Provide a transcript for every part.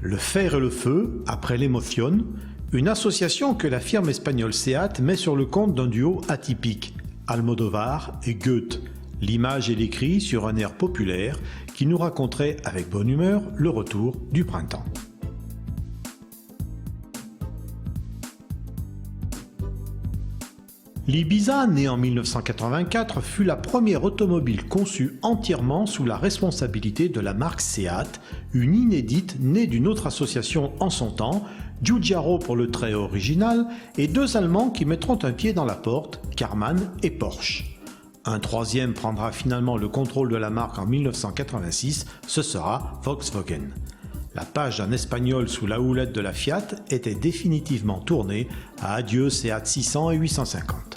Le fer et le feu, après l'Emotion, une association que la firme espagnole Seat met sur le compte d'un duo atypique, Almodovar et Goethe, l'image et l'écrit sur un air populaire qui nous raconterait avec bonne humeur le retour du printemps. L'Ibiza, née en 1984, fut la première automobile conçue entièrement sous la responsabilité de la marque Seat, une inédite née d'une autre association en son temps, Giugiaro pour le trait original, et deux Allemands qui mettront un pied dans la porte, Karmann et Porsche. Un troisième prendra finalement le contrôle de la marque en 1986, ce sera Volkswagen. La page en espagnol sous la houlette de la Fiat était définitivement tournée à adieu Seat 600 et 850.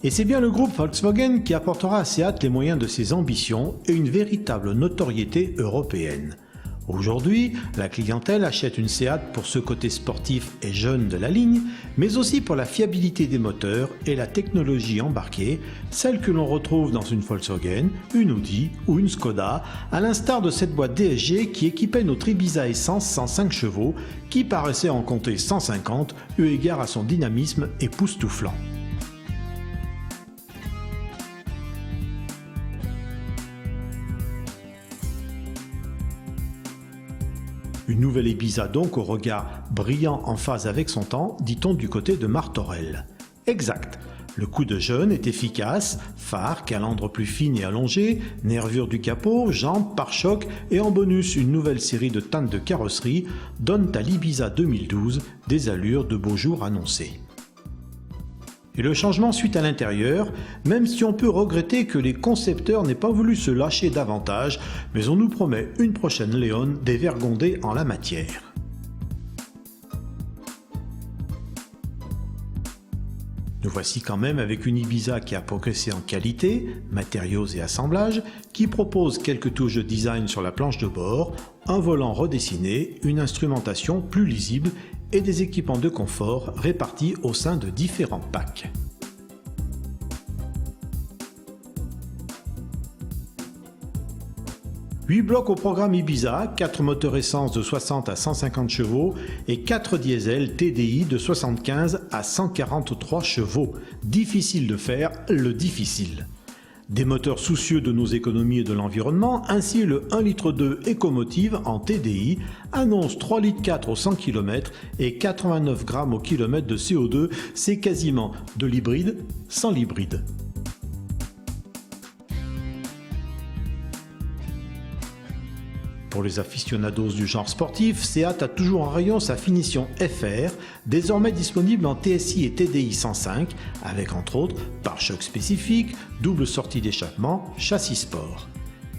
Et c'est bien le groupe Volkswagen qui apportera à Seat les moyens de ses ambitions et une véritable notoriété européenne. Aujourd'hui, la clientèle achète une Seat pour ce côté sportif et jeune de la ligne, mais aussi pour la fiabilité des moteurs et la technologie embarquée, celle que l'on retrouve dans une Volkswagen, une Audi ou une Skoda, à l'instar de cette boîte DSG qui équipait notre Ibiza Essence 105 chevaux, qui paraissait en compter 150 eu égard à son dynamisme époustouflant. Une nouvelle Ibiza donc au regard brillant en phase avec son temps, dit-on du côté de Martorell. Exact, le coup de jeune est efficace, phare, calandre plus fine et allongée, nervure du capot, jambes, pare-chocs et en bonus une nouvelle série de teintes de carrosserie donnent à l'Ibiza 2012 des allures de beaux jours annoncés. Et le changement suit à l'intérieur, même si on peut regretter que les concepteurs n'aient pas voulu se lâcher davantage, mais on nous promet une prochaine Léon dévergondée en la matière. Nous voici quand même avec une Ibiza qui a progressé en qualité, matériaux et assemblage, qui propose quelques touches de design sur la planche de bord, un volant redessiné, une instrumentation plus lisible et des équipements de confort répartis au sein de différents packs. Huit blocs au programme Ibiza, 4 moteurs essence de 60 à 150 chevaux et 4 diesel TDI de 75 à 143 chevaux. Difficile de faire le difficile. Des moteurs soucieux de nos économies et de l'environnement, ainsi le 1,2 litre Ecomotive en TDI annonce 3,4 litres au 100 km et 89 grammes au kilomètre de CO2, c'est quasiment de l'hybride sans l'hybride. Pour les aficionados du genre sportif, Seat a toujours en rayon sa finition FR, désormais disponible en TSI et TDI 105, avec entre autres pare-chocs spécifiques, double sortie d'échappement, châssis sport.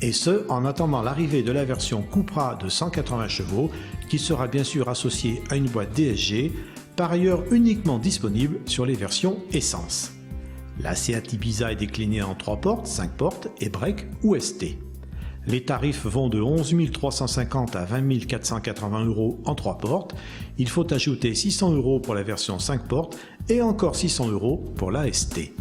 Et ce, en attendant l'arrivée de la version Cupra de 180 chevaux, qui sera bien sûr associée à une boîte DSG, par ailleurs uniquement disponible sur les versions essence. La Seat Ibiza est déclinée en 3 portes, 5 portes et break ou ST. Les tarifs vont de 11 350 à 20 480 € en 3 portes. Il faut ajouter 600 € pour la version 5 portes et encore 600 € pour la ST.